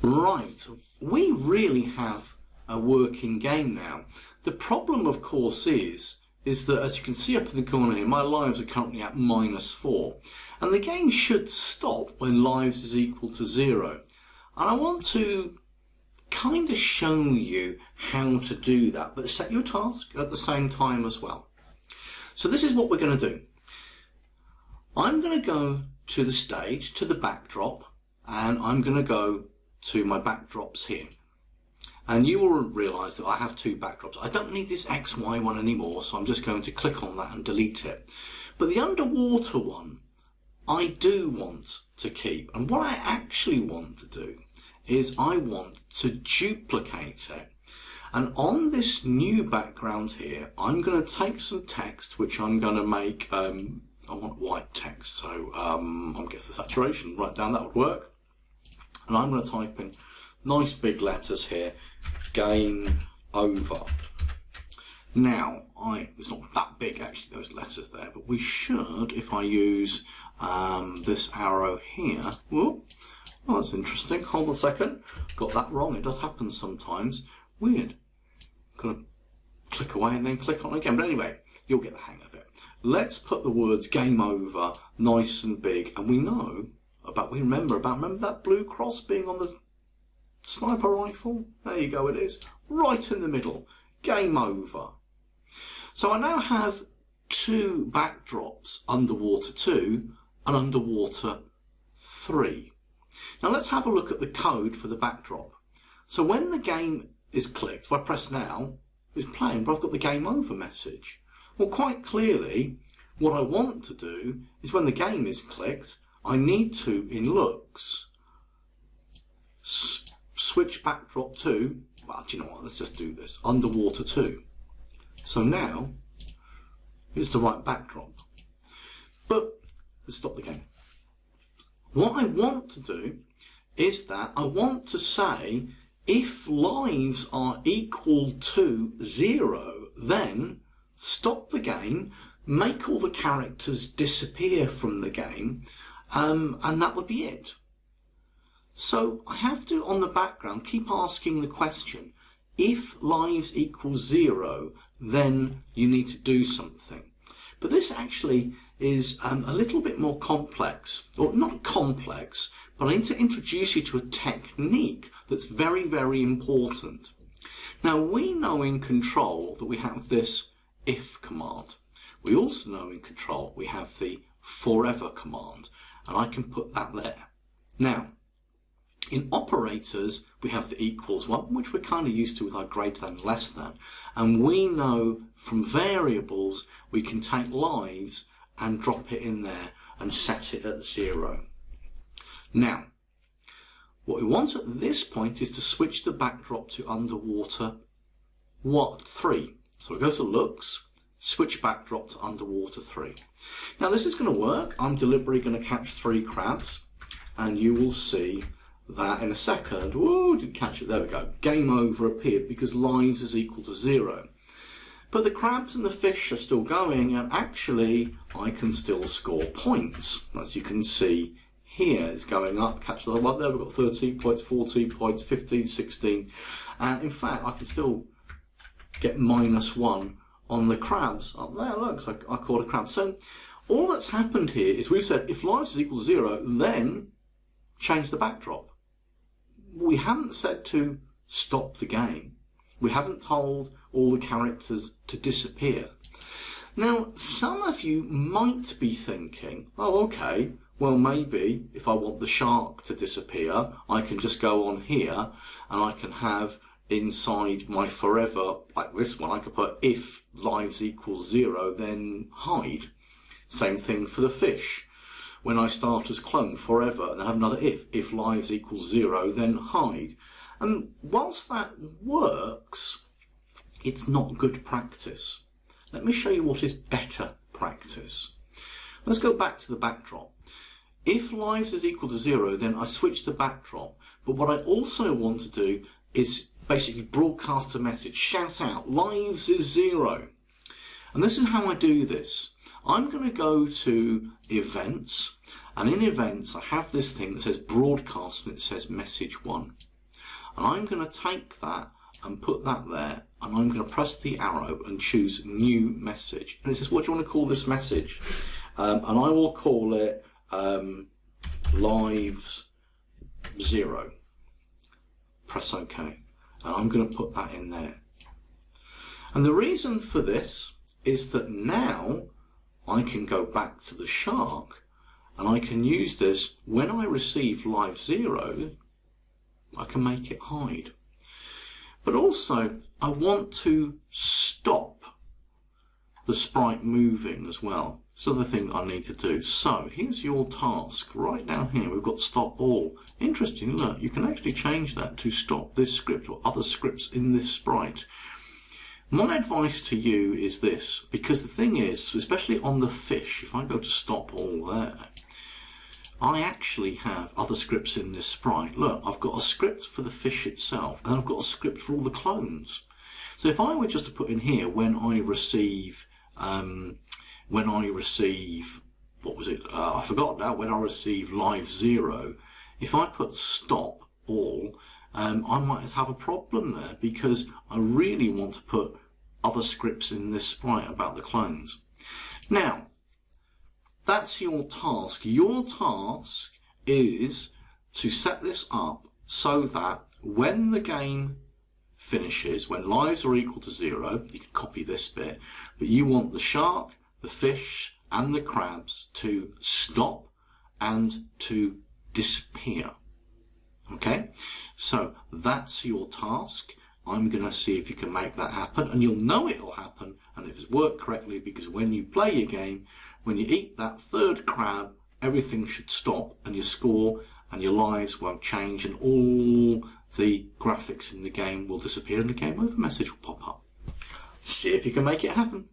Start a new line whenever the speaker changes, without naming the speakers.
Right, we really have a working game now. The problem, of course, is that, as you can see up in the corner here, my lives are currently at -4. And the game should stop when lives is equal to 0. And I want to kind of show you how to do that, but set your task at the same time as well. So this is what we're going to do. I'm going to go to the stage, to the backdrop, and I'm going to go to my backdrops here. And you will realise that I have two backdrops. I don't need this XY one anymore, so I'm just going to click on that and delete it. But the underwater one, I do want to keep. And what I actually want to do is I want to duplicate it. And on this new background here, I'm going to take some text, which I'm going to make, I want white text, so I guess the saturation right down, that would work. And I'm going to type in nice big letters here, game over. Now, it's not that big actually, those letters there, but we should, if I use this arrow here, whoop, oh, that's interesting, hold on a second, got that wrong, it does happen sometimes, weird. Got to click away and then click on again, but anyway, you'll get the hang of it. Let's put the words game over nice and big, and we remember that blue cross being on the sniper rifle. There you go, it is right in the middle, game over. So I now have two backdrops, underwater 2 and underwater 3. Now let's have a look at the code for the backdrop. So when the game is clicked, if I press now, it's playing, but I've got the game over message. Well, quite clearly, what I want to do is when the game is clicked, I need to, in looks, switch backdrop to, well, do you know what, let's just do this, underwater 2. So now, here's the right backdrop. But, let's stop the game. What I want to do is that I want to say, if lives are equal to 0, then stop the game, make all the characters disappear from the game, and that would be it. So I have to, on the background, keep asking the question, if lives equals 0, then you need to do something. But this actually is a little bit more complex, or not complex, but I need to introduce you to a technique that's very, very important. Now, we know in Control that we have this if command. We also know in Control we have the forever command, and I can put that there. Now, in operators, we have the equals one, which we're kind of used to with our greater than, less than. And we know from variables, we can take lives and drop it in there and set it at 0. Now, what we want at this point is to switch the backdrop to underwater 3. So we go to looks, switch backdrop to underwater 3. Now this is going to work. I'm deliberately going to catch 3 crabs, and you will see that in a second. Whoa, didn't catch it. There we go. Game over appeared because lives is equal to 0. But the crabs and the fish are still going, and actually I can still score points. As you can see here, it's going up. Catch another one there. We've got 13 points, 14 points, 15, 16. And in fact, I can still get -1 on the crabs. Up there, look, so I caught a crab. So all that's happened here is we've said if lives is equal to 0, then change the backdrop. We haven't said to stop the game. We haven't told all the characters to disappear. Now, some of you might be thinking, oh, okay, well, maybe if I want the shark to disappear, I can just go on here and I can have inside my forever, like this one, I could put if lives equals 0, then hide. Same thing for the fish. When I start as clone forever, and I have another if lives equals 0, then hide. And whilst that works, it's not good practice. Let me show you what is better practice. Let's go back to the backdrop. If lives is equal to 0, then I switch the backdrop. But what I also want to do is basically broadcast a message, shout out, lives is 0. And this is how I do this. I'm going to go to events, And in events, I have this thing that says broadcast and it says message 1. And I'm going to take that and put that there, and I'm going to press the arrow and choose new message. And it says, what do you want to call this message? And I will call it lives 0. Press OK. And I'm going to put that in there. And the reason for this is that now I can go back to the shark and I can use this when I receive live 0, I can make it hide. But also I want to stop the sprite moving as well. It's the other thing I need to do. So here's your task. Right down here we've got stop all. Interesting, look, you can actually change that to stop this script or other scripts in this sprite. My advice to you is this, because the thing is, especially on the fish, if I go to stop all there, I actually have other scripts in this sprite. Look, I've got a script for the fish itself, and I've got a script for all the clones. So if I were just to put in here when I receive, what was it? I forgot now. When I receive live 0, if I put stop all, I might have a problem there because I really want to put other scripts in this sprite about the clones. Now, that's your task. Your task is to set this up so that when the game finishes, when lives are equal to 0, you can copy this bit, but you want the shark, the fish and the crabs to stop and to disappear. Okay, so that's your task. I'm going to see if you can make that happen, and you'll know it'll happen and if it's worked correctly, because when you play your game, when you eat that third crab, everything should stop and your score and your lives won't change and all the graphics in the game will disappear and the game over message will pop up. See if you can make it happen.